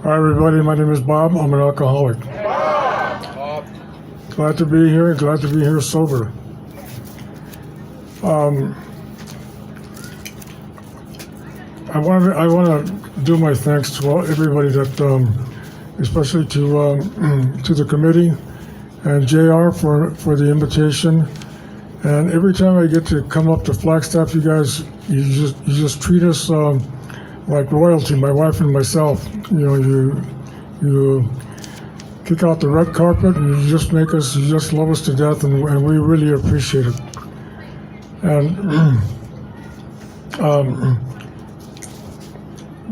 Hi everybody, my name is Bob. I'm an alcoholic. Glad to be here, glad to be here sober. I want to do my thanks to everybody that, especially to the committee and JR for the invitation. And every time I get to come up to Flagstaff, you guys, you just treat us like royalty, my wife and myself. You kick out the red carpet and you just love us to death, and we really appreciate it. And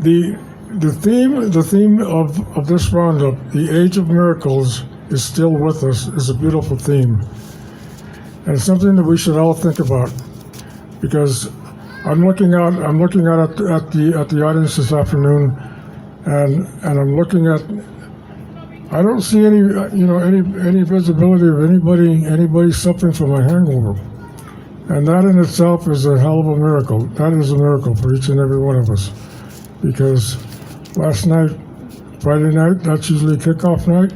the theme of this roundup, the Age of Miracles, is still with us, is a beautiful theme. And it's something that we should all think about, because I'm looking out at the audience this afternoon, and I'm looking at, I don't see any visibility of anybody suffering from a hangover. And that in itself is a hell of a miracle. That is a miracle for each and every one of us. Because last night, Friday night, that's usually kickoff night,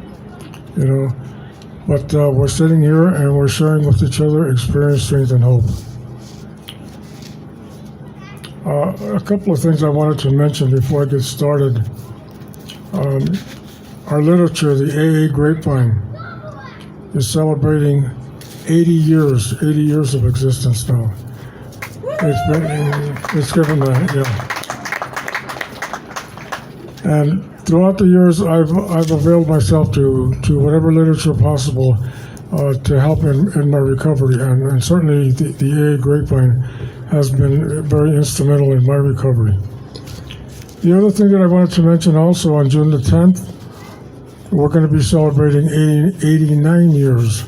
but we're sitting here and we're sharing with each other experience, strength, and hope. A couple of things I wanted to mention before I get started. Our literature, the AA Grapevine, is celebrating 80 years of existence now. It's given that, yeah. And throughout the years, I've availed myself to whatever literature possible to help in my recovery, and certainly the AA Grapevine has been very instrumental in my recovery. The other thing that I wanted to mention also, on June the 10th, we're going to be celebrating 89 years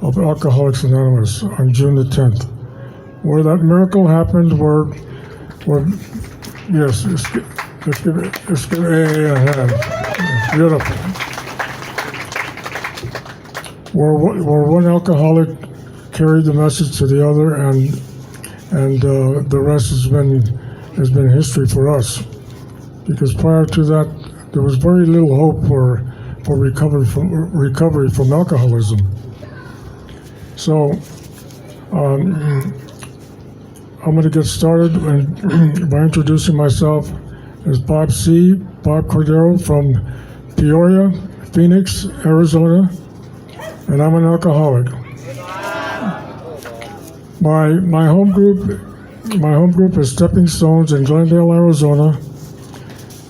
of Alcoholics Anonymous on June the 10th. Where that miracle happened, yes, let's give AA a hand. It's beautiful. Where one alcoholic carried the message to the other, and the rest has been history for us. Because prior to that, there was very little hope for recovery from alcoholism. So I'm going to get started by introducing myself as Bob Cordero from Peoria, Phoenix, Arizona, and I'm an alcoholic. My home group is Stepping Stones in Glendale, Arizona,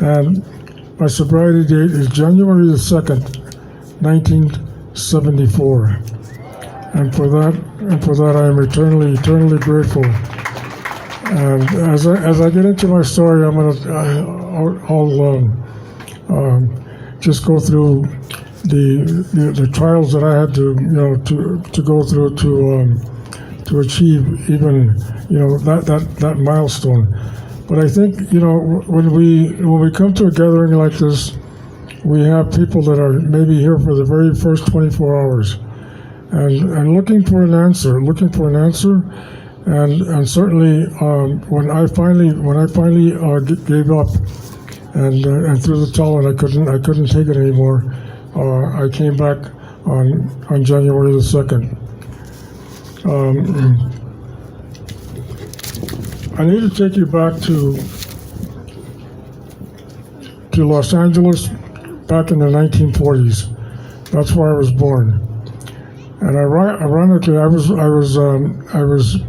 and my sobriety date is January the 2nd, 1974. And for that I am eternally grateful. And as I get into my story, I'll just go through the trials that I had to go through to achieve even that milestone. But I think when we come to a gathering like this, we have people that are maybe here for the very first 24 hours, and looking for an answer, and certainly when I finally gave up and threw the towel, and I couldn't take it anymore, I came back on January the 2nd. I need to take you back to Los Angeles back in the 1940s. That's where I was born. And ironically, I was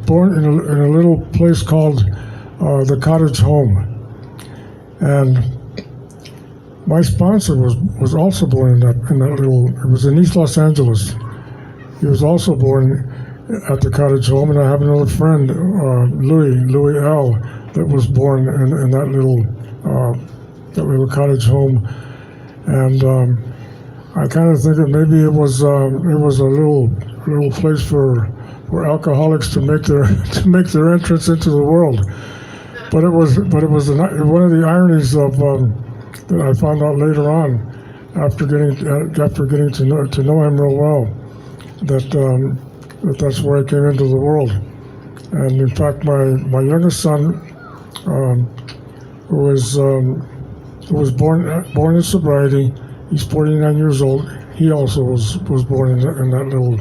born in a little place called the Cottage Home, and my sponsor was also born in that little. It was in East Los Angeles. He was also born at the Cottage Home, and I have another friend, Louis L., that was born in that little Cottage Home, and I kind of think that maybe it was a little place for alcoholics to make their entrance into the world, but it was one of the ironies of that I found out later on after getting to know him real well, that's where I came into the world. And in fact, my youngest son, who is who was born in sobriety. He's 49 years old. He also was born in that little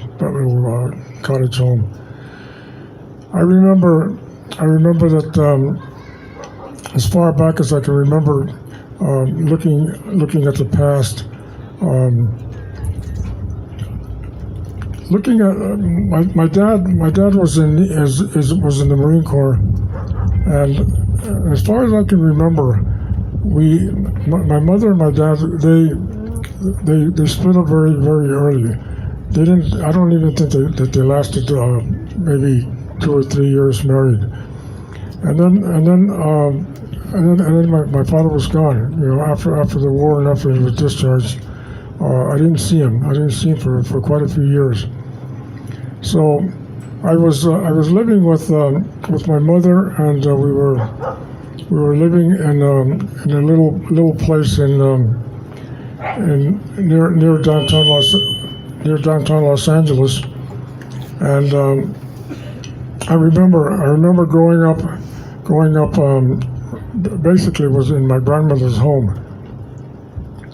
cottage home. I remember that as far back as I can remember, looking at the past, looking at my dad was in the Marine Corps, and as far as I can remember, my mother and my dad, they split up very, very early. They didn't. I don't even think that they lasted maybe 2 or 3 years married, and then my father was gone. After the war and after he was discharged, I didn't see him. For quite a few years. So I was living with my mother, and we were living in a little place near downtown Los Angeles, and I remember growing up. Basically, was in my grandmother's home,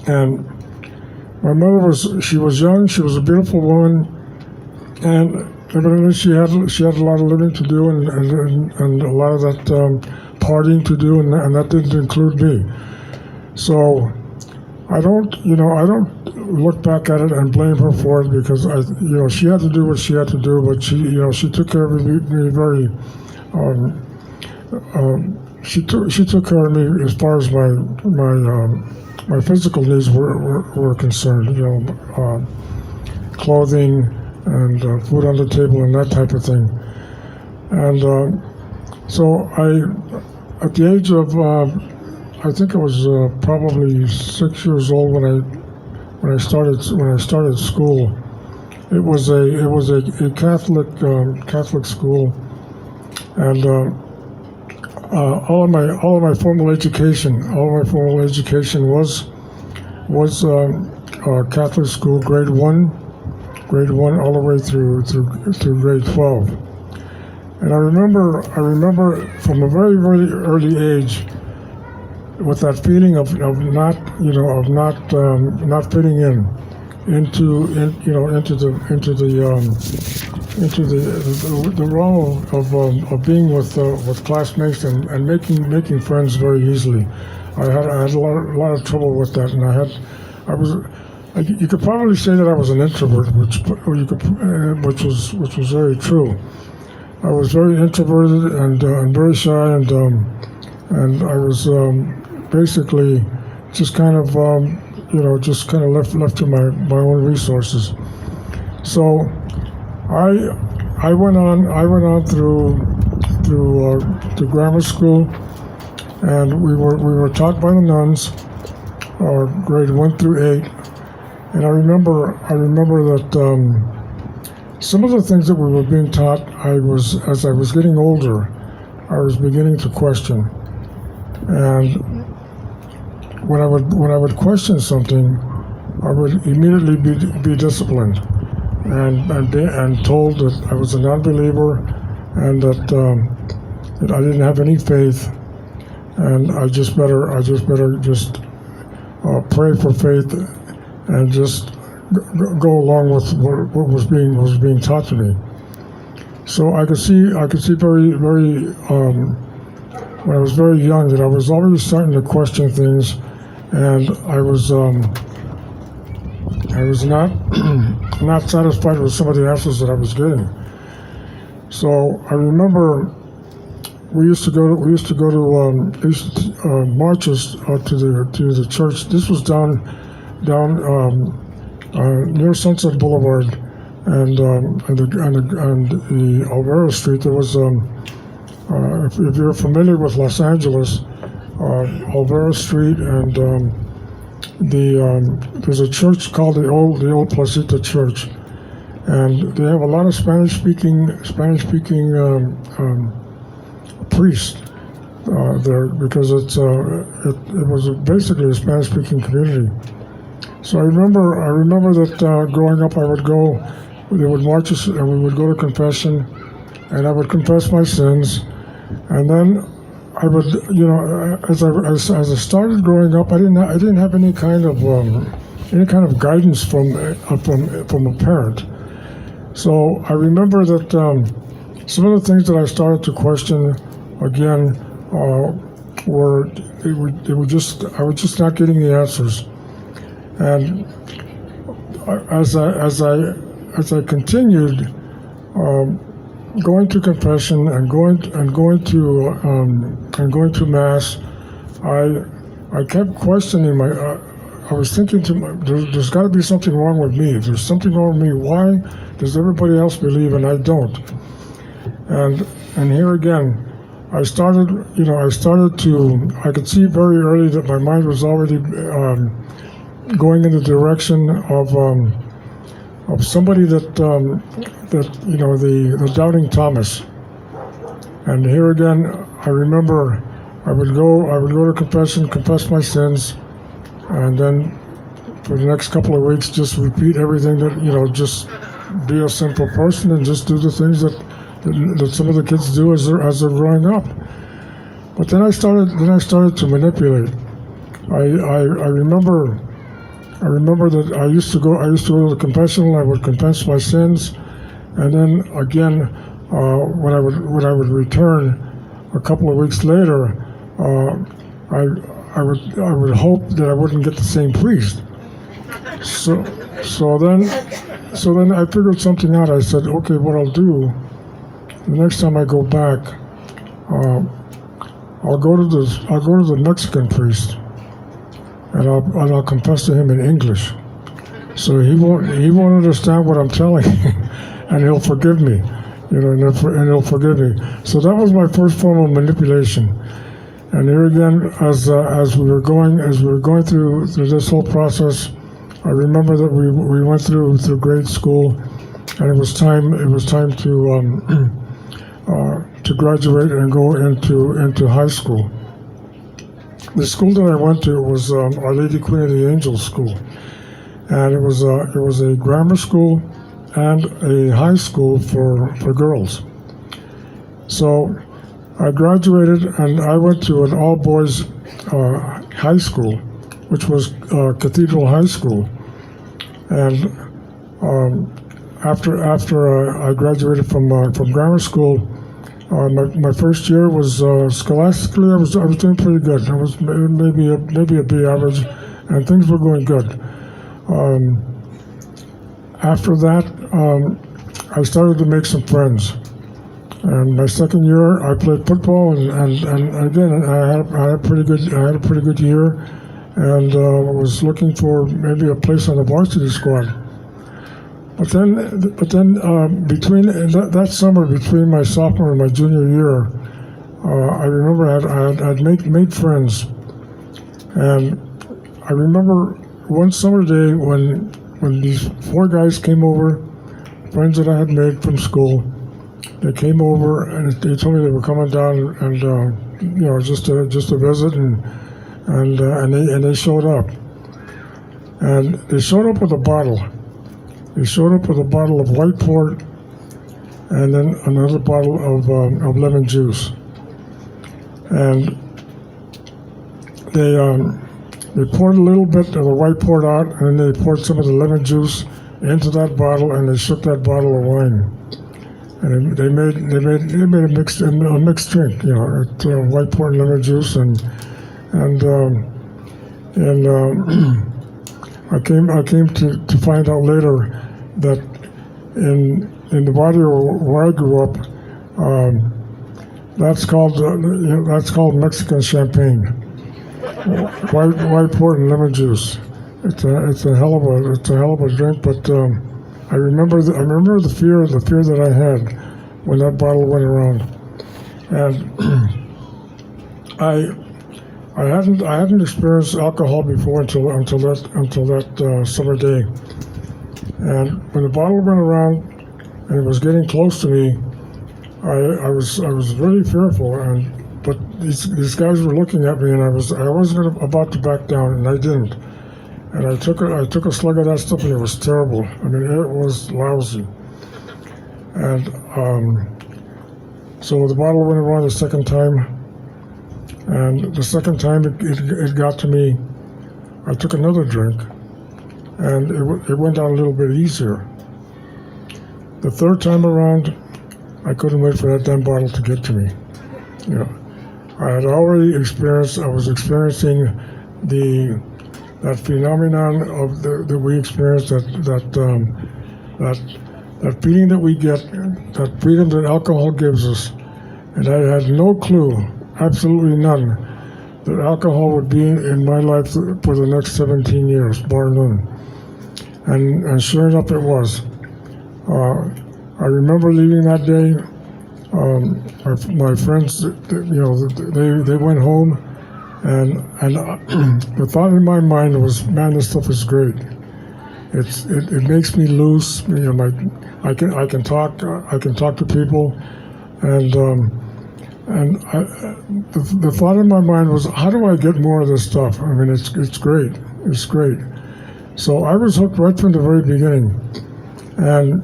and my mother was young. She was a beautiful woman, and evidently she had a lot of living to do, and a lot of that partying to do, and that didn't include me. So I don't look back at it and blame her for it, because she had to do what she had to do, but she took care of me very. She took care of me as far as my physical needs were concerned. Clothing and food on the table and that type of thing. And so at the age of I think I was probably 6 years old when I started school. It was a Catholic school, and all of my formal education was Catholic school, grade one all the way through grade 12. And I remember from a very, very early age, with that feeling of not fitting into the realm of being with classmates and making friends very easily. I had a lot of trouble with that, and you could probably say that I was an introvert, which was very true. I was very introverted and very shy, and I was basically just kind of left to my own resources. So I went on through grammar school, and we were taught by the nuns, grade 1 through 8. And I remember that some of the things that we were being taught, as I was getting older, I was beginning to question. And when I would question something, I would immediately be disciplined and told that I was a non-believer, and that I didn't have any faith, and I just better pray for faith and just go along with what was being taught to me. So I could see very, very when I was very young, that I was already starting to question things, and I was not satisfied with some of the answers that I was getting. So I remember we used to go to marches to the church. This was down near Sunset Boulevard and the Alvaro Street. There was if you're familiar with Los Angeles, Alvaro Street, and there's a church called the old Placita Church, and they have a lot of Spanish speaking priests there, because it was basically a Spanish speaking community. So I remember that growing up, they would march us, and we would go to confession, and I would confess my sins, and then I would, as I started growing up, I didn't have any kind of guidance from a parent. So I remember that some of the things that I started to question again were I was just not getting the answers, and as I continued going to confession and going to mass, I kept questioning I was thinking there's got to be something wrong with me. If there's something wrong with me, why does everybody else believe and I don't? And here again, I could see very early that my mind was already going in the direction of somebody that the doubting Thomas. And here again, I remember I would go to confession, confess my sins, and then for the next couple of weeks just repeat everything that just be a simple person and just do the things that some of the kids do as they're growing up. But then I started to manipulate. I remember that I used to go to the confessional. I would confess my sins, and then again when I would return a couple of weeks later, I would hope that I wouldn't get the same priest. So then I figured something out. I said, okay, what I'll do the next time I go back, I'll go to the Mexican priest, and I'll confess to him in English, so he won't understand what I'm telling him, and he'll forgive me, and he'll forgive me. So that was my first form of manipulation. And here again, as we were going through this whole process, I remember that we went through grade school, and it was time to graduate and go into high school. The school that I went to was Our Lady Queen of the Angels School, and it was a grammar school and a high school for girls. So I graduated and I went to an all-boys high school, which was Cathedral High School. And after I graduated from grammar school, my first year was scholastically I was doing pretty good. I was maybe a B average, and things were going good. After that, I started to make some friends. And my second year, I played football, and again, I had a pretty good year, and was looking for maybe a place on the varsity squad. But then between that summer, between my sophomore and my junior year, I remember I'd made friends, and I remember one summer day when these 4 guys came over, friends that I had made from school. They came over and they told me they were coming down and just to visit, and they showed up, and they showed up with a bottle. They showed up with a bottle of white port and then another bottle of lemon juice, and they poured a little bit of the white port out, and then they poured some of the lemon juice into that bottle, and they shook that bottle of wine. And they made a mixed drink, white port and lemon juice, and I came to find out later that in the barrio where I grew up, that's called Mexican champagne, white port and lemon juice. It's a hell of a drink, but. I remember the fear that I had when that bottle went around, and I hadn't experienced alcohol before until that summer day, and when the bottle went around and it was getting close to me, I was really fearful, but these guys were looking at me, and I wasn't about to back down, and I didn't. And I took a slug of that stuff, and it was terrible. I mean, it was lousy. And so the bottle went around the second time, And the second time it got to me, I took another drink, and it went down a little bit easier. The third time around, I couldn't wait for that damn bottle to get to me. You know, I had already experienced. I was experiencing that phenomenon of that we experienced, that feeling that we get, that freedom that alcohol gives us, and I had no clue, absolutely none, that alcohol would be in my life for the next 17 years, bar none. And sure enough, it was. I remember leaving that day. My friends, they went home, and the thought in my mind was, man, this stuff is great. It makes me loose. I can talk to people, and the thought in my mind was, how do I get more of this stuff? I mean, it's great. It's great. So I was hooked right from the very beginning, and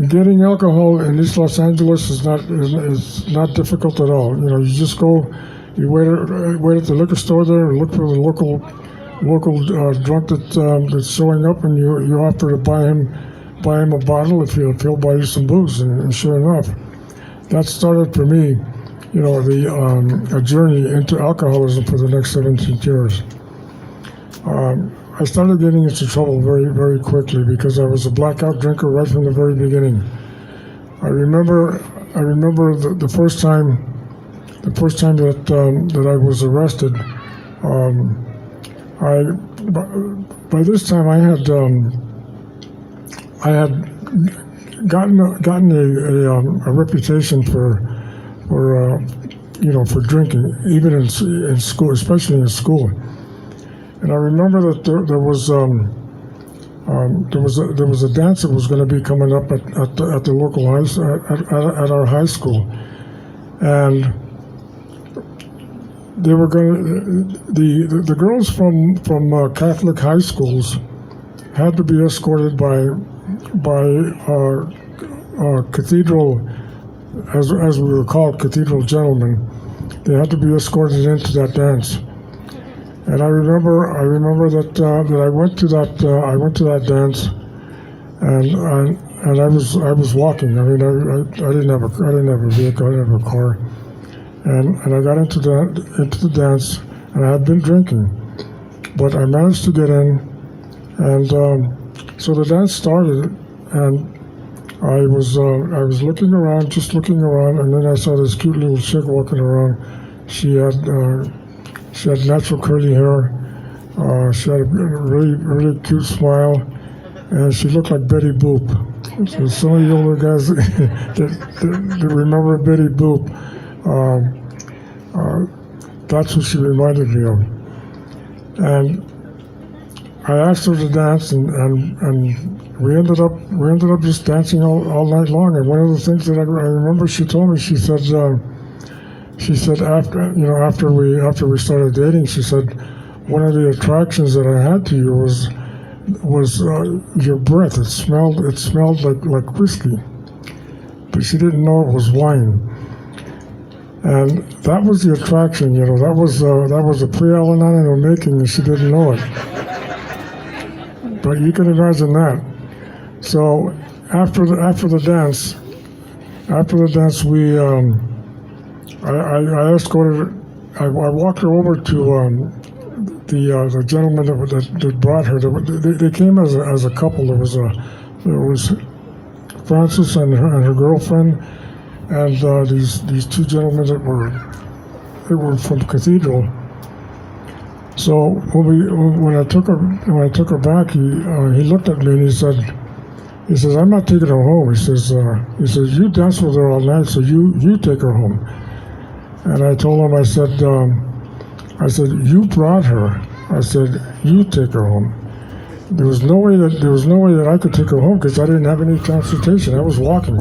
getting alcohol in East Los Angeles is not difficult at all. You just go, you wait at the liquor store there, and look for the local drunk that's showing up, and you offer to buy him a bottle if he'll buy you some booze. And sure enough, that started for me, a journey into alcoholism for the next 17 years. I started getting into trouble very, very quickly because I was a blackout drinker right from the very beginning. I remember the first time that I was arrested. By this time I had gotten a reputation for drinking, even in school, especially in school. And I remember that there was a dance that was going to be coming up at the local at our high school, and they were going the girls from Catholic high schools had to be escorted by cathedral, as we were called, cathedral gentlemen. They had to be escorted into that dance. And I remember that I went to that dance, and I was walking. I mean, I didn't have a vehicle, I didn't have a car, and I got into the dance, and I had been drinking, but I managed to get in, and so the dance started, and I was looking around, and then I saw this cute little chick walking around. She had natural curly hair. She had a really, really cute smile, and she looked like Betty Boop. So some of the older guys that remember Betty Boop, that's what she reminded me of. And I asked her to dance, and we ended up just dancing all night long. And one of the things that I remember she told me, she said after we started dating, she said, one of the attractions that I had to you was your breath. It smelled like whiskey, but she didn't know it was wine. And that was the attraction, that was a pre-Al-Anon in the making, and she didn't know it. But you can imagine that. So after the dance, we I escorted her. I walked her over to the gentleman that brought her. They came as a couple. There was Frances and her girlfriend, and these two gentlemen that were from Cathedral. So when I took her back, he looked at me and he says, I'm not taking her home. He says you danced with her all night, so you take her home. And I told him, I said, you brought her. I said, you take her home. There was no way that I could take her home because I didn't have any transportation. I was walking.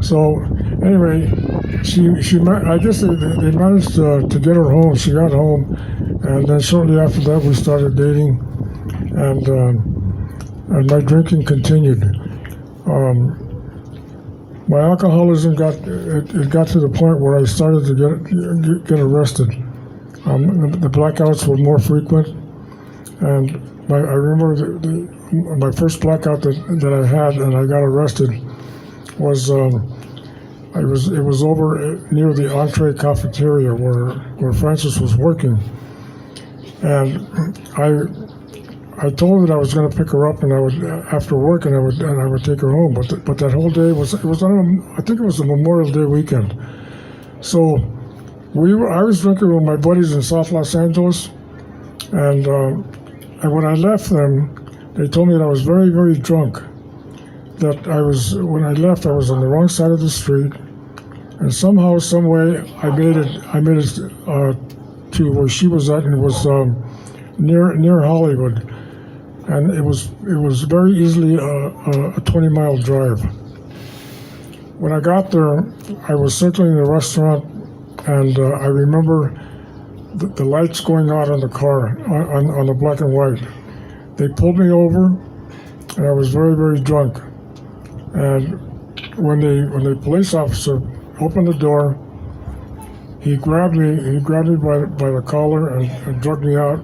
So anyway, I guess they managed to get her home. She got home, and then shortly after that we started dating, and my drinking continued. My alcoholism got to the point where I started to get arrested. The blackouts were more frequent, and I remember my first blackout that I had, and I got arrested, was it was over near the entree cafeteria where Francis was working, and I told her that I was going to pick her up, and I would after work, and I would take her home. But that whole day it was on I think it was a Memorial Day weekend, so I was drinking with my buddies in South Los Angeles, and when I left them, they told me that I was very, very drunk. That when I left, I was on the wrong side of the street, and somehow, some way, I made it to where she was at, and it was near Hollywood, and it was very easily a 20-mile drive. When I got there, I was circling the restaurant, and I remember the lights going out on the car, on the black and white. They pulled me over, and I was very, very drunk. And when the police officer opened the door, he grabbed me by the collar and dragged me out,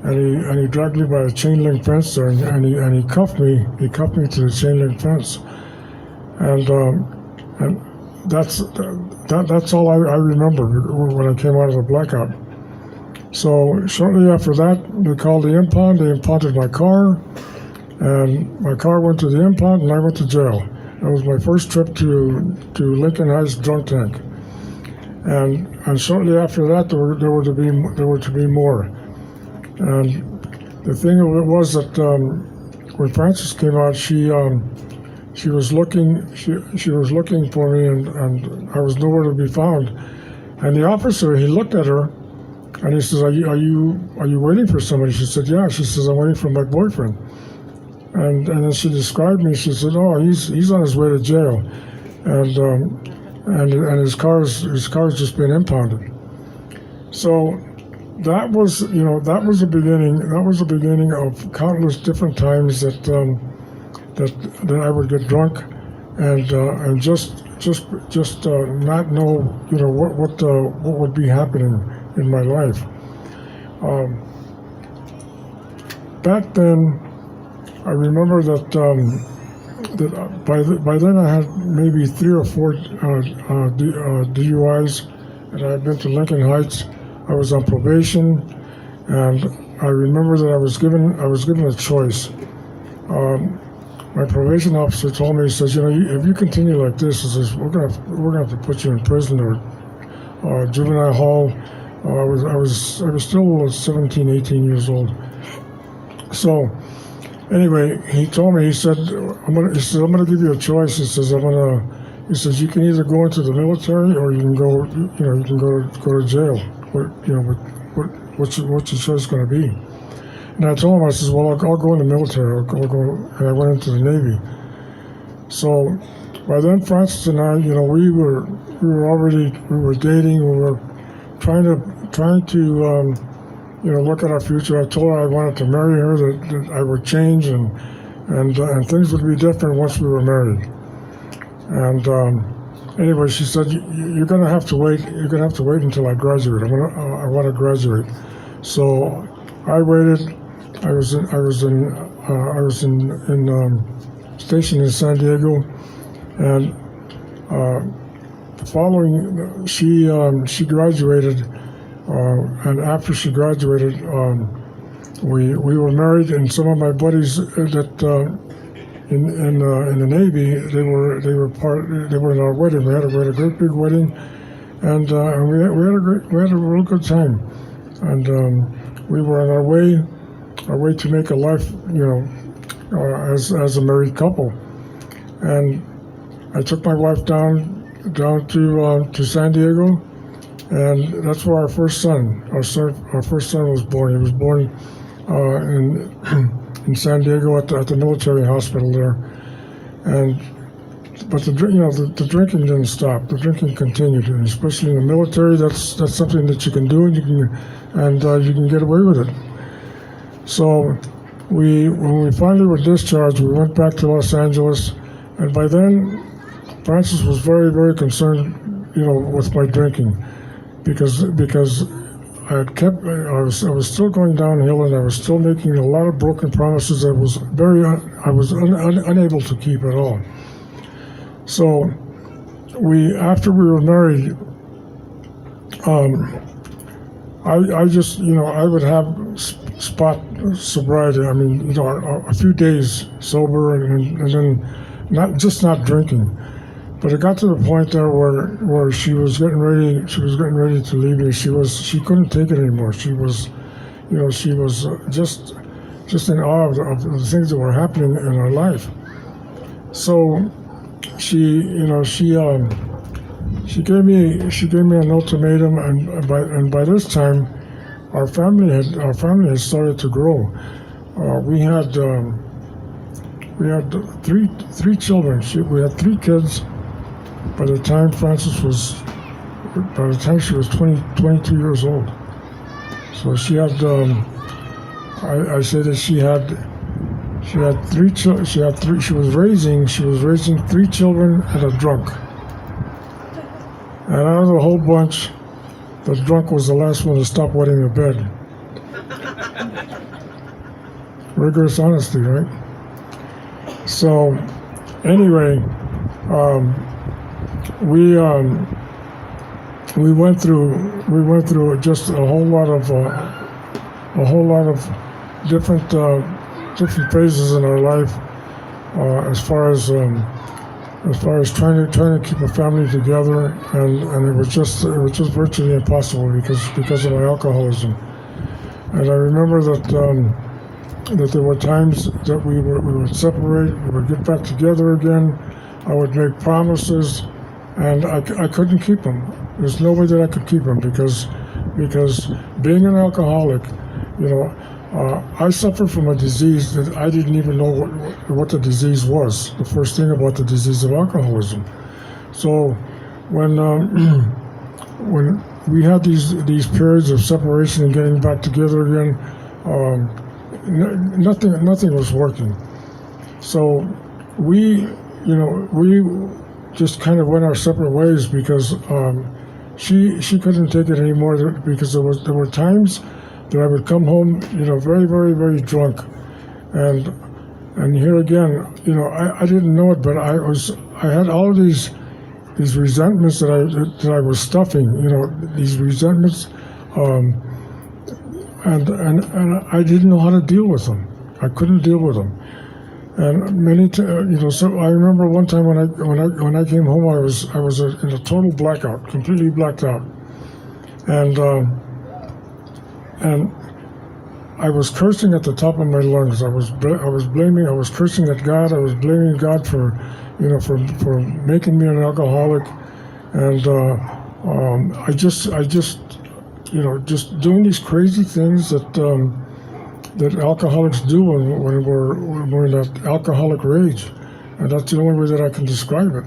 and he dragged me by a chain link fence there, and he cuffed me to the chain link fence, and that's all I remember when I came out of the blackout. So shortly after that, they called the impound. They impounded my car, and my car went to the impound, and I went to jail. That was my first trip to Lincoln Heights drunk tank. And shortly after that, there were to be more. And the thing of it was that when Frances came out, she was looking for me, and I was nowhere to be found. And the officer, he looked at her, and he says, "Are you waiting for somebody?" She said, "Yeah." She says, "I'm waiting for my boyfriend." And then she described me. She said, "Oh, he's on his way to jail, and his car's just been impounded." So that was the beginning. That was the beginning of countless different times that I would get drunk, and just not know what would be happening in my life. Back then, I remember that by then I had maybe 3 or 4 DUIs, and I had been to Lincoln Heights. I was on probation, and I remember that I was given a choice. My probation officer told me, he says, if you continue like this, he says, we're gonna have to put you in prison or juvenile hall. I was still 17, 18 years old. So anyway, he told me, he said, I'm gonna give you a choice. He says, you can either go into the military or you can go to jail. What's your choice going to be? And I told him, I says, well, I'll go in the military. I'll go, and I went into the Navy. So by then, Frances and I, we were dating. We were trying to look at our future. I told her I wanted to marry her, that I would change, and things would be different once we were married. And anyway, she said, "You're going to have to wait. You're going to have to wait until I graduate. I want to graduate." So I waited. I was stationed in San Diego, and the following, she graduated, and after she graduated, we were married. And some of my buddies that in the Navy, they were in our wedding. We had a great big wedding, and we had a real good time. And we were on our way to make a life, as a married couple. And I took my wife down to San Diego, and that's where our first son was born. He was born in San Diego at the military hospital there. But the drinking didn't stop. The drinking continued, and especially in the military, that's something that you can do, and you can get away with it. So when we finally were discharged, we went back to Los Angeles, and by then, Frances was very, very concerned, with my drinking, because was still going downhill, and I was still making a lot of broken promises that I was unable to keep at all. So after we were married, I just, I would have spot sobriety. I mean, a few days sober, and then not drinking. But it got to the point there where she was getting ready to leave me. She couldn't take it anymore. She was just in awe of the things that were happening in her life. So she gave me an ultimatum, and by this time our family had started to grow. We had three children. We had 3 kids. By the time she was 22 years old. So she had, I say that she had 3 children. She was raising 3 children and a drunk. And out of the whole bunch, the drunk was the last one to stop wetting the bed. Rigorous honesty, right? So, anyway, we went through just a whole lot of different phases in our life, as far as trying to keep a family together, and it was just virtually impossible because of my alcoholism. And I remember that there were times that we would separate, we would get back together again. I would make promises, and I couldn't keep them. There's no way that I could keep them because being an alcoholic, I suffered from a disease that I didn't even know what the disease was. The first thing about the disease of alcoholism. So when we had these periods of separation and getting back together again, nothing was working. So we just kind of went our separate ways because she couldn't take it anymore, because there were times that I would come home, very, very, very drunk, and here again, I didn't know it, but I had all of these resentments that I was stuffing, these resentments, and I didn't know how to deal with them. I couldn't deal with them. And so I remember one time when I came home, I was in a total blackout, completely blacked out, and I was cursing at the top of my lungs. I was cursing at God. I was blaming God for making me an alcoholic, and I just doing these crazy things that alcoholics do when we're in that alcoholic rage, and that's the only way that I can describe it.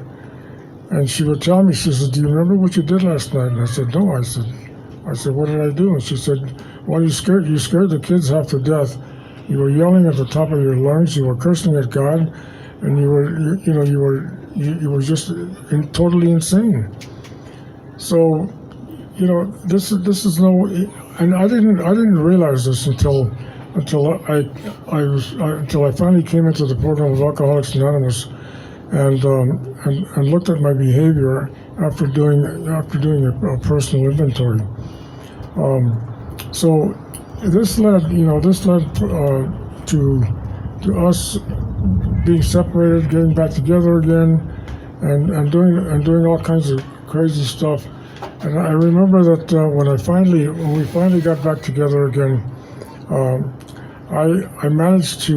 And she would tell me, she said, "Do you remember what you did last night?" And I said, "No." I said, "What did I do?" And she said, "Well, you scared the kids half to death. You were yelling at the top of your lungs. You were cursing at God, and you were just totally insane." So, this is no, and I didn't realize this until I finally came into the program of Alcoholics Anonymous, and looked at my behavior after doing a personal inventory. So this led to us being separated, getting back together again, and doing all kinds of crazy stuff. And I remember that when we finally got back together again, I managed to.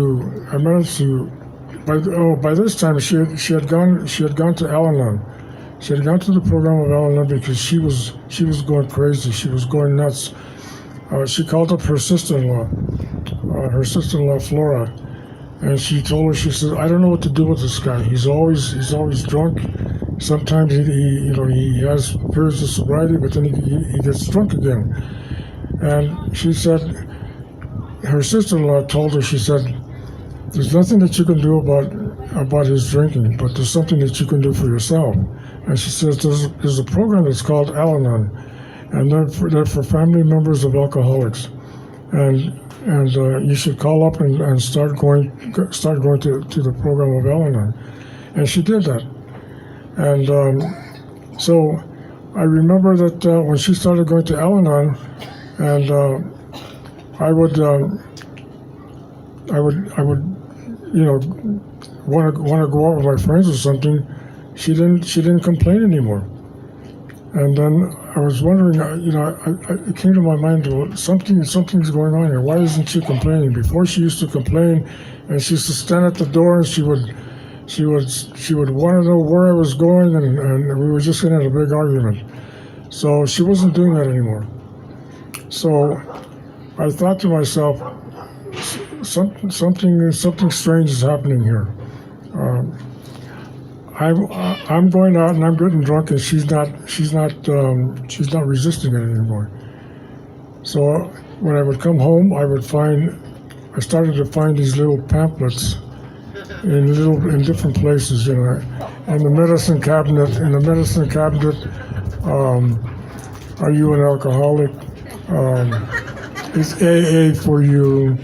By this time she had gone to Al-Anon. She had gone to the program of Al-Anon because she was going crazy. She was going nuts. She called up her sister-in-law Flora, and she told her, she said, "I don't know what to do with this guy. He's always drunk. Sometimes he has periods of sobriety, but then he gets drunk again." And she said, her sister-in-law told her, she said, "There's nothing that you can do about his drinking, but there's something that you can do for yourself." And she says, there's a program that's called Al-Anon, and they're for family members of alcoholics, and you should call up and start going to the program of Al-Anon. And she did that, and so I remember that when she started going to Al-Anon, and I would want to go out with my friends or something. She didn't complain anymore. And then I was wondering, it came to my mind, well, something's going on here. Why isn't she complaining? Before she used to complain, and she used to stand at the door, and she would want to know where I was going, and we were just going to have a big argument. So she wasn't doing that anymore. So I thought to myself, something strange is happening here. I'm going out and I'm getting drunk, and she's not resisting it anymore. So when I would come home, I started to find these little pamphlets in different places, in the medicine cabinet. Are you an alcoholic? Is AA for you?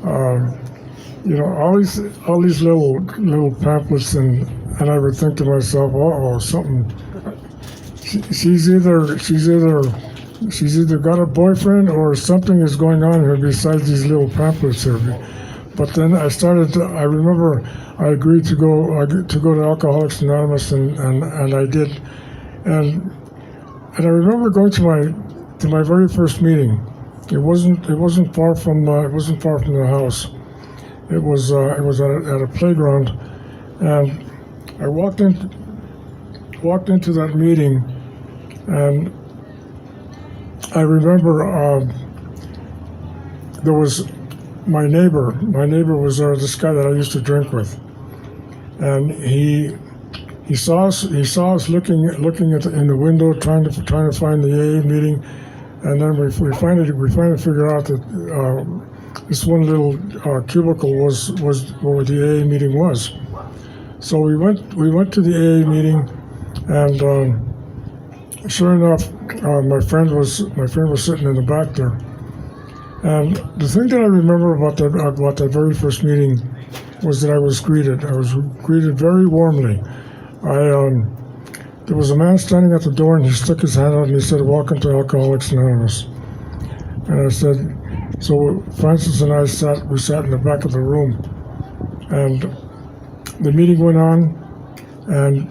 All these little pamphlets, and I would think to myself, something. She's either got a boyfriend or something is going on here besides these little pamphlets here. But then I remember I agreed to go to Alcoholics Anonymous, and I did, and I remember going to my very first meeting. It wasn't far from the house. It was at a playground, and I walked into that meeting, and I remember there was my neighbor. My neighbor was this guy that I used to drink with, and he saw us looking in the window trying to find the AA meeting, and then we finally figured out that this one little cubicle was where the AA meeting was. So we went to the AA meeting, and sure enough, my friend was sitting in the back there. And the thing that I remember about that very first meeting was that I was greeted very warmly. There was a man standing at the door, and he stuck his hand out and he said, "Welcome to Alcoholics Anonymous." And I said, so Francis and I sat in the back of the room, and the meeting went on, and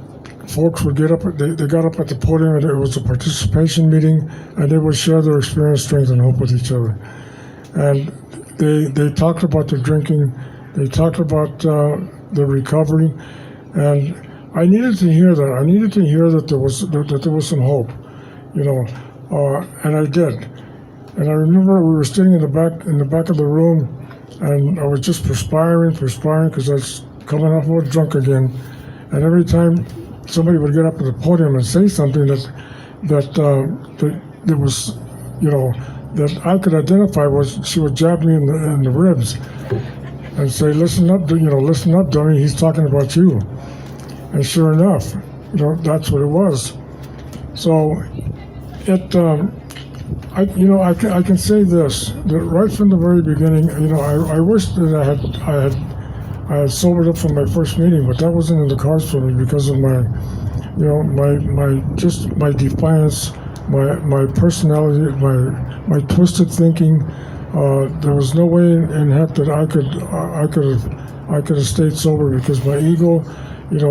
folks would get up. They got up at the podium, and it was a participation meeting, and they would share their experience, strength, and hope with each other. And they talked about their drinking, they talked about the recovery, and I needed to hear that. I needed to hear that there was some hope, and I did. And I remember we were sitting in the back of the room, and I was just perspiring because I was coming off a little drunk again. And every time somebody would get up at the podium and say something that was, that I could identify, she would jab me in the ribs and say, "Listen up, listen up, dummy. He's talking about you." And sure enough, that's what it was. So I can say this, that right from the very beginning, I wish that I had sobered up from my first meeting, but that wasn't in the cards for me because of my defiance, my personality, my twisted thinking. There was no way in heck that I could have stayed sober, because my ego,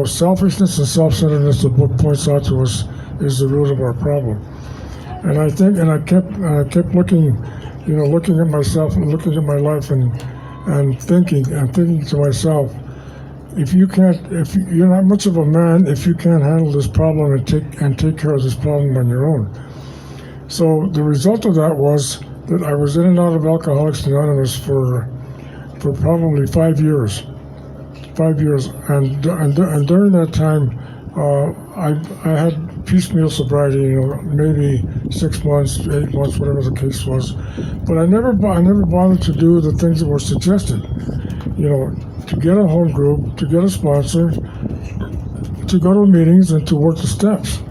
selfishness and self-centeredness, the book points out to us, is the root of our problem. And I kept looking at myself and looking at my life and thinking to myself, if you're not much of a man, if you can't handle this problem and take care of this problem on your own. So the result of that was that I was in and out of Alcoholics Anonymous for probably 5 years. 5 years, and during that time, I had piecemeal sobriety, maybe 6 months, 8 months, whatever the case was. But I never bothered to do the things that were suggested. To get a home group, to get a sponsor, to go to meetings, and to work the steps.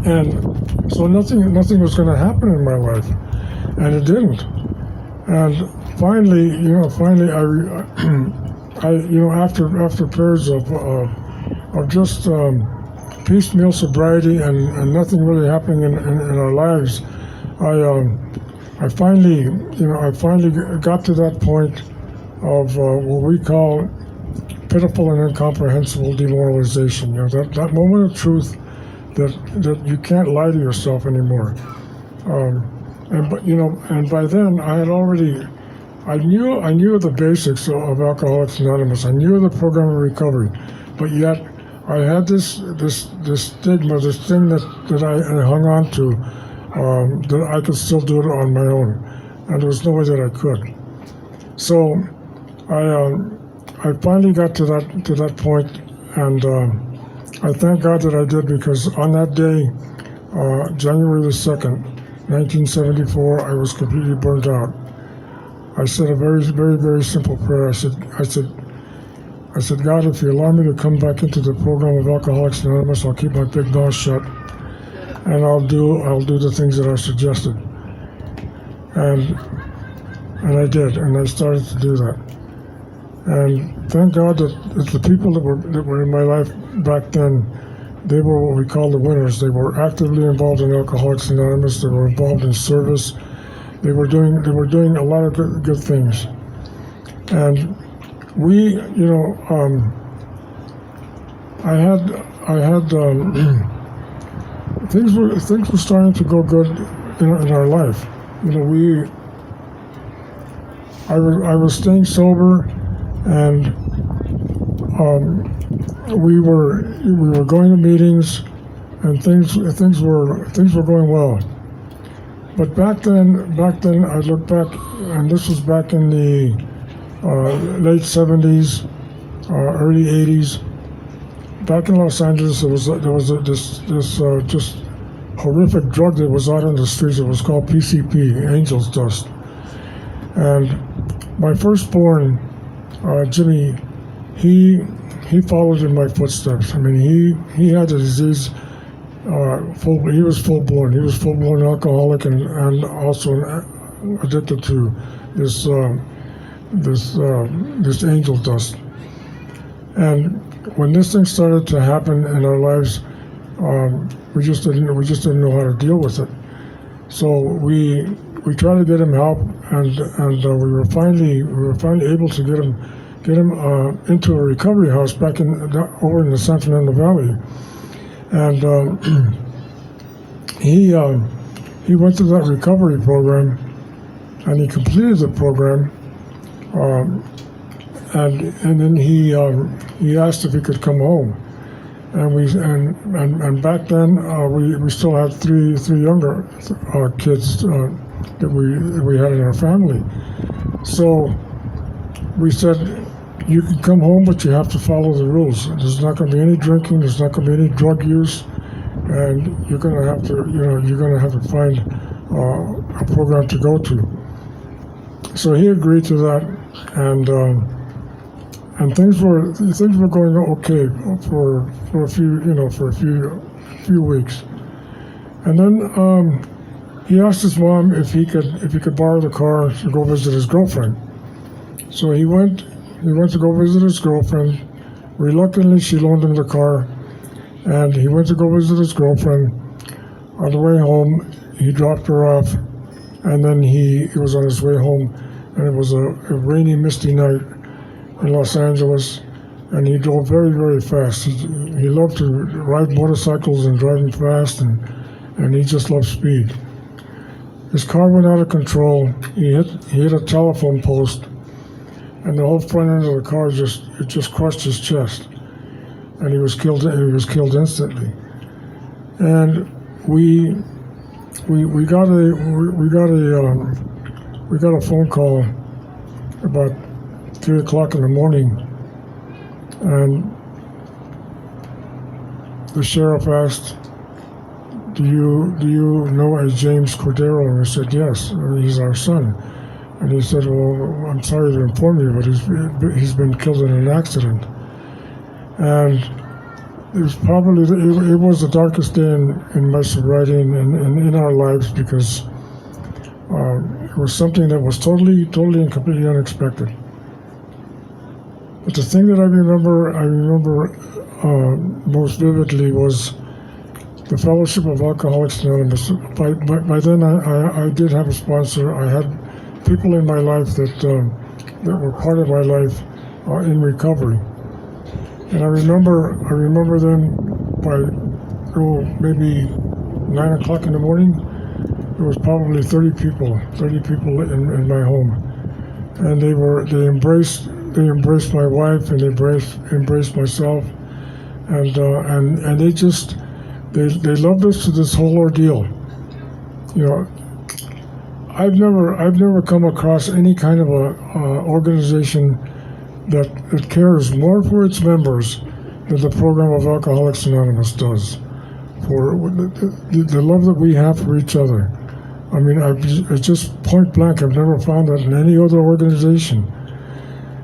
And So nothing was going to happen in my life, and it didn't. And finally, after periods of just piecemeal sobriety and nothing really happening in our lives, I finally got to that point of what we call pitiful and incomprehensible demoralization. That moment of truth that you can't lie to yourself anymore. And by then I knew the basics of Alcoholics Anonymous. I knew the program of recovery, but yet I had this stigma, this thing that I hung on to, that I could still do it on my own, and there was no way that I could. So I finally got to that point, and I thank God that I did, because on that day, January the 2nd, 1974, I was completely burned out. I said a very, very, very simple prayer. I said, God, if you allow me to come back into the program of Alcoholics Anonymous, I'll keep my big mouth shut, and I'll do the things that are suggested. And I did, and I started to do that. And thank God that the people that were in my life back then, they were what we call the winners. They were actively involved in Alcoholics Anonymous. They were involved in service. They were doing a lot of good things. And we, I had things were starting to go good in our life. I was staying sober, and we were going to meetings, and things were going well. But back then I look back, and this was back in the late 70s, early 80s. Back in Los Angeles, there was this just horrific drug that was out on the streets. It was called PCP, Angel's Dust. And my firstborn, Jimmy, he followed in my footsteps. I mean, he had the disease. He was full blown. He was full blown alcoholic and also addicted to this angel dust. And when this thing started to happen in our lives, we just didn't know how to deal with it. So we tried to get him help, and we were finally able to get him into a recovery house back over in the San Fernando Valley. And he went through that recovery program, and he completed the program. And then he asked if he could come home, and back then we still had three younger kids that we had in our family. So we said, you can come home, but you have to follow the rules. There's not going to be any drinking. There's not going to be any drug use, and you're going to have to find a program to go to. So he agreed to that, and things were going okay for a few weeks, and then he asked his mom if he could borrow the car to go visit his girlfriend. So he went to go visit his girlfriend. Reluctantly, she loaned him the car, and he went to go visit his girlfriend. On the way home, he dropped her off, and then he was on his way home, and it was a rainy, misty night in Los Angeles, and he drove very, very fast. He loved to ride motorcycles and drive them fast, and he just loved speed. His car went out of control. He hit a telephone post, and the whole front end of the car just crushed his chest, and he was killed instantly. And we got a phone call about 3 o'clock in the morning, and the sheriff asked, do you know a James Cordero? And I said, yes, he's our son. And he said, well, I'm sorry to inform you, but he's been killed in an accident. And it was the darkest day in my sobriety and in our lives because it was something that was totally and completely unexpected. But the thing that I remember most vividly was the Fellowship of Alcoholics Anonymous. By then, I did have a sponsor. I had people in my life that were part of my life in recovery. And I remember them by maybe 9 o'clock in the morning. There was probably 30 people in my home, and they embraced my wife and they embraced myself, and they loved us through this whole ordeal. You know, I've never come across any kind of a organization that cares more for its members than the program of Alcoholics Anonymous does. For the love that we have for each other. I mean, it's just point blank. I've never found that in any other organization.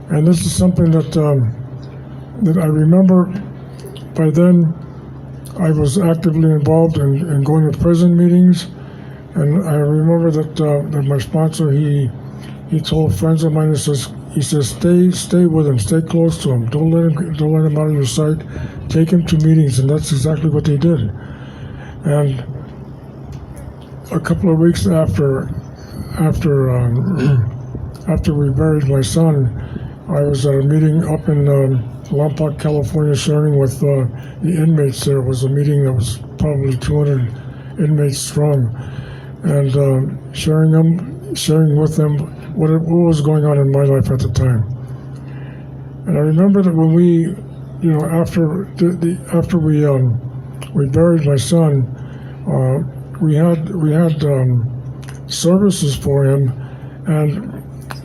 And this is something that I remember. By then, I was actively involved in going to prison meetings, and I remember that my sponsor he told friends of mine, he says stay with him, stay close to him, don't let him out of your sight, take him to meetings, and that's exactly what they did. And a couple of weeks after we buried my son, I was at a meeting up in Lompoc, California, sharing with the inmates. There was a meeting that was probably 200 inmates strong, and sharing with them what was going on in my life at the time. And I remember that when we, after we buried my son, we had services for him, and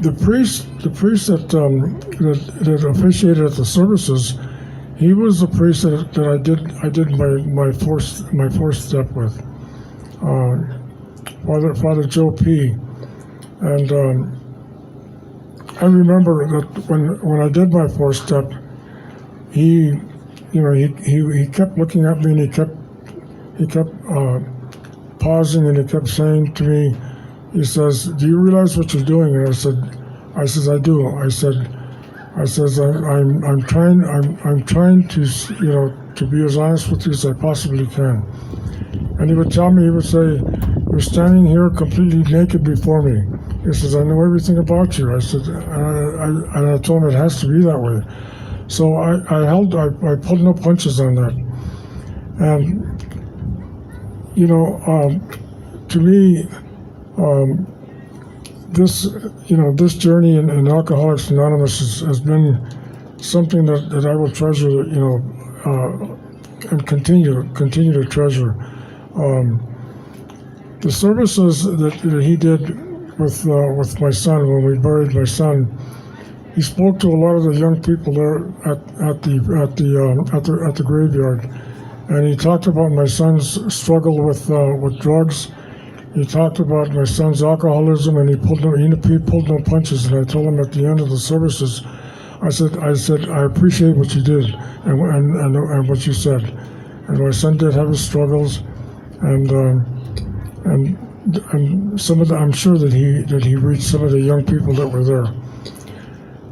the priest that officiated at the services, he was the priest that I did my fourth step with, Father Joe P. And I remember that when I did my fourth step, he kept looking at me, and he kept pausing, and he kept saying to me, he says, "Do you realize what you're doing?" And I said, "I do." I said, I'm trying to be as honest with you as I possibly can. And he would say, "You're standing here completely naked before me." He says, "I know everything about you." I said, and I told him it has to be that way. So I pulled no punches on that. And to me, this journey in Alcoholics Anonymous has been something that I will treasure, and continue to treasure. The services that he did with my son when we buried my son, he spoke to a lot of the young people there at the graveyard, and he talked about my son's struggle with drugs. He talked about my son's alcoholism, and he pulled no punches. And I told him at the end of the services, I said, "I appreciate what you did and what you said." And my son did have his struggles, and some of I'm sure that he reached some of the young people that were there.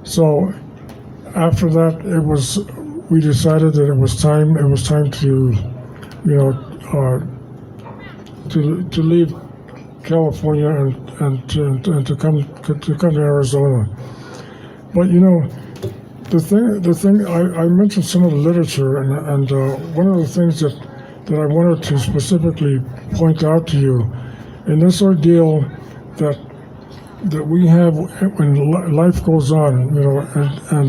So after that, we decided that it was time to to leave California and to come to Arizona. But the thing I mentioned some of the literature, and one of the things that I wanted to specifically point out to you in this ordeal that we have when life goes on, and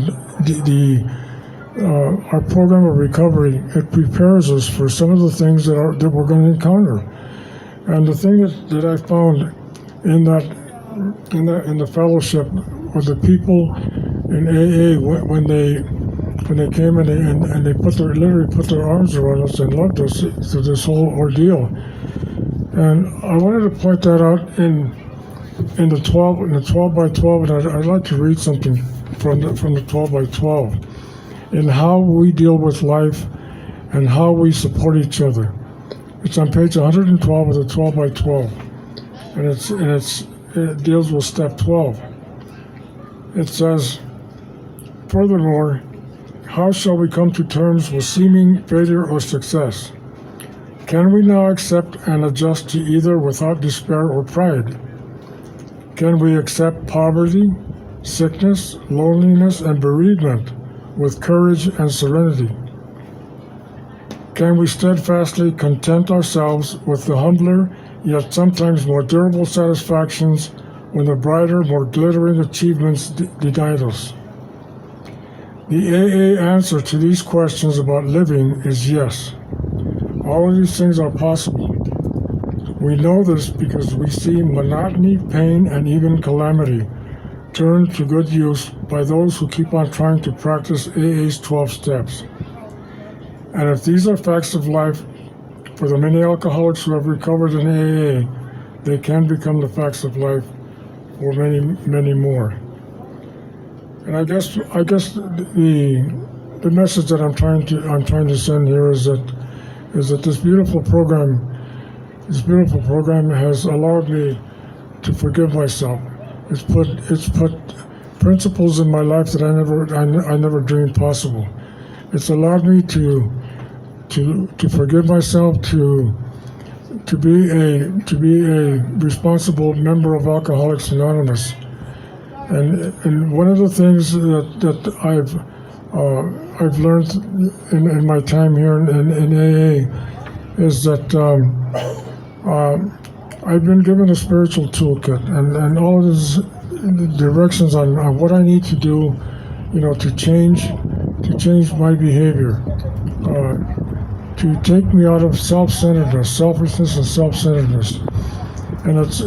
our program of recovery, it prepares us for some of the things that we're going to encounter. And the thing that I found in the fellowship with the people in AA when they came and they literally put their arms around us and loved us through this whole ordeal. And I wanted to point that out in the 12 by 12, and I'd like to read something from the 12 by 12 in how we deal with life and how we support each other. It's on page 112 of the 12 by 12, and it deals with step 12. It says, furthermore, how shall we come to terms with seeming failure or success? Can we now accept and adjust to either without despair or pride? Can we accept poverty, sickness, loneliness, and bereavement with courage and serenity? Can we steadfastly content ourselves with the humbler, yet sometimes more durable satisfactions when the brighter, more glittering achievements denied us? The AA answer to these questions about living is yes. All of these things are possible. We know this because we see monotony, pain, and even calamity turned to good use by those who keep on trying to practice AA's 12 steps. And if these are facts of life for the many alcoholics who have recovered in AA, they can become the facts of life for many, many more. And I guess the message that I'm trying to send here is that this beautiful program has allowed me to forgive myself. It's put principles in my life that I never dreamed possible. It's allowed me to forgive myself, to be a responsible member of Alcoholics Anonymous. And one of the things that I've learned in my time here in AA is that I've been given a spiritual toolkit and all of these directions on what I need to do, to change my behavior, to take me out of self-centeredness, selfishness, and self-centeredness. And it's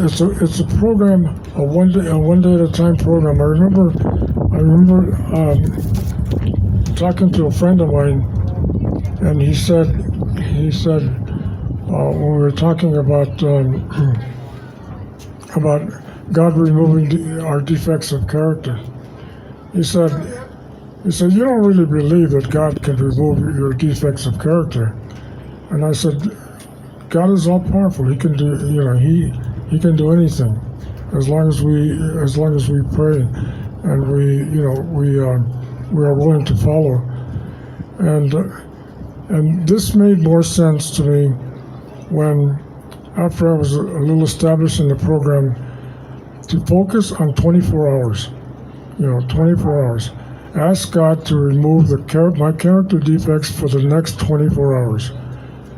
a program, a one day at a time program. I remember talking to a friend of mine, and he said when we were talking about God removing our defects of character, he said, you don't really believe that God can remove your defects of character. And I said, God is all powerful. He can do, he can do anything, as long as we pray and we are willing to follow. And this made more sense to me when, after I was a little established in the program, to focus on 24 hours. 24 hours. Ask God to remove my character defects for the next 24 hours.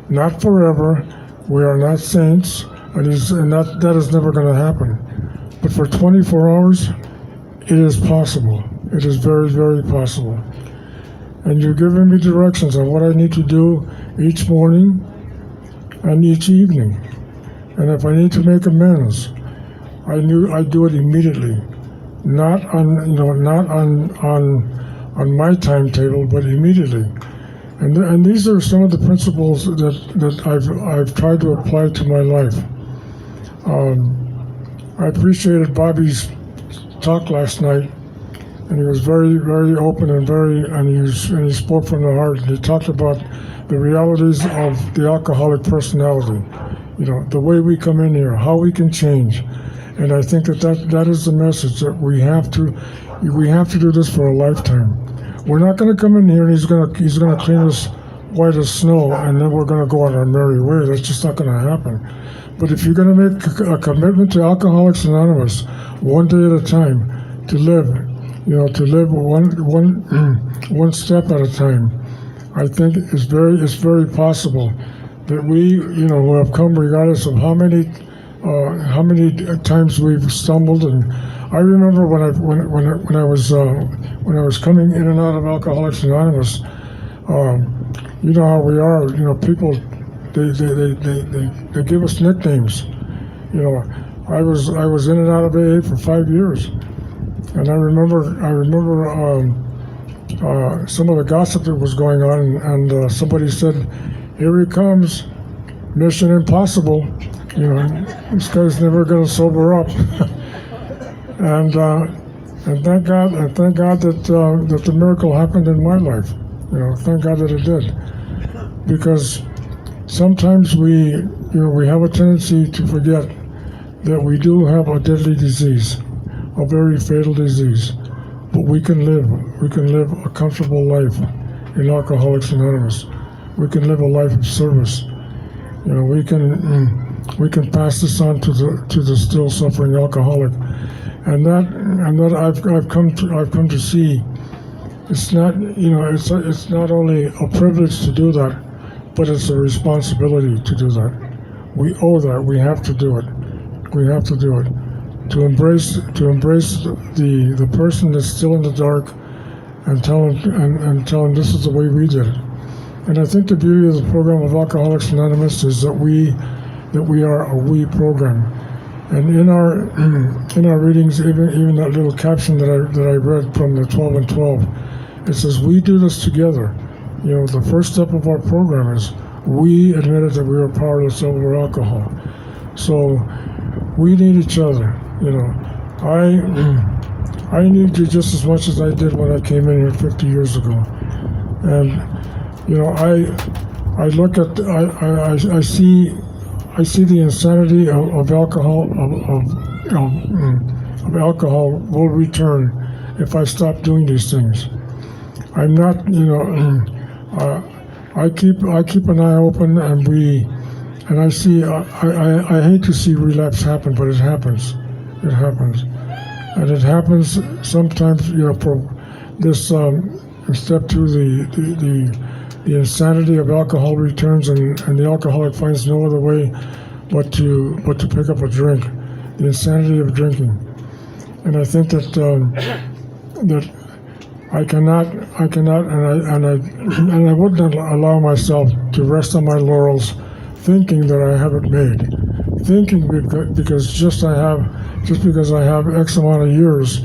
Not forever. We are not saints, and that is never going to happen. But for 24 hours, it is possible. It is very, very possible. And you're giving me directions on what I need to do each morning and each evening. And if I need to make amends, I do it immediately. Not on my timetable, but immediately. And these are some of the principles that I've tried to apply to my life. I appreciated Bobby's talk last night, and he was very, very open and he spoke from the heart. And he talked about the realities of the alcoholic personality. The way we come in here, how we can change. And I think that is the message, that we have to do this for a lifetime. We're not going to come in here and he's going to clean us white as snow, and then we're going to go on our merry way. That's just not going to happen. But if you're going to make a commitment to Alcoholics Anonymous, one day at a time, to live one step at a time, I think it's very possible that we, who have come regardless of how many times we've stumbled. And I remember when I was coming in and out of Alcoholics Anonymous, you know how we are. People they give us nicknames. I was in and out of AA for 5 years, and I remember some of the gossip that was going on, and somebody said, "Here he comes, Mission Impossible. This guy's never going to sober up." and thank God that the miracle happened in my life. Thank God that it did. because sometimes we have a tendency to forget that we do have a deadly disease, a very fatal disease, but we can live a comfortable life in Alcoholics Anonymous. We can live a life of service. We can pass this on to the still suffering alcoholic, and that I've come to see. It's not it's not only a privilege to do that, but it's a responsibility to do that. We owe that. We have to do it. We have to do it. To embrace the person that's still in the dark, and tell him this is the way we did it. And I think the beauty of the program of Alcoholics Anonymous is that we are a we program. And in our readings, even that little caption that I read from the 12 and 12, it says we do this together. The first step of our program is we admitted that we were powerless over alcohol. So we need each other. I need you just as much as I did when I came in here 50 years ago. And I look at I see the insanity of alcohol of alcohol will return if I stop doing these things. I'm not I keep an eye open, and I see I hate to see relapse happen, but it happens. It happens. And it happens sometimes, for this step two, the insanity of alcohol returns, and the alcoholic finds no other way but to pick up a drink. The insanity of drinking. And I think that that I cannot, and I would not allow myself to rest on my laurels, thinking that I have it made, thinking because just because I have X amount of years,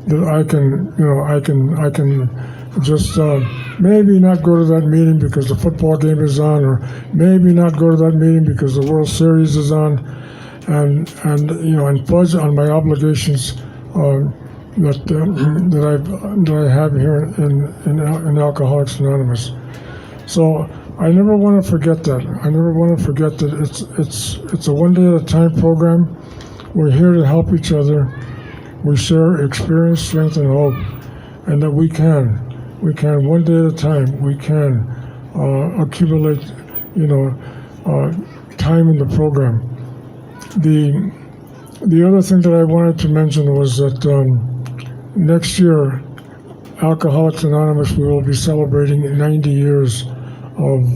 that I can just maybe not go to that meeting because the football game is on, or maybe not go to that meeting because the World Series is on, and fudge on my obligations that I have here in Alcoholics Anonymous. So I never want to forget that. I never want to forget that it's a one day at a time program. We're here to help each other. We share experience, strength, and hope, and that we can one day at a time. We can accumulate, time in the program. The other thing that I wanted to mention was that next year, Alcoholics Anonymous, we will be celebrating 90 years of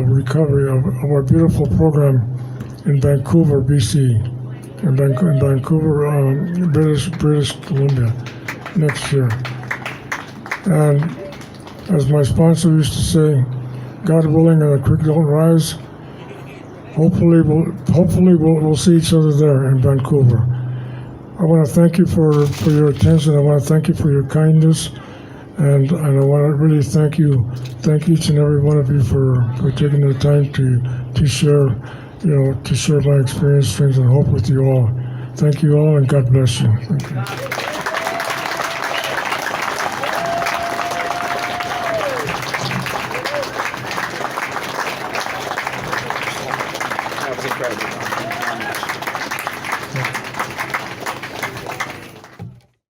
recovery of our beautiful program in Vancouver, BC, in Vancouver, British Columbia, next year. And as my sponsor used to say, God willing and the creek don't rise, hopefully we'll see each other there in Vancouver. I want to thank you for your attention. I want to thank you for your kindness, and I want to really thank each and every one of you for taking the time to share my experience, strength, and hope with you all. Thank you all, and God bless you. Thank you.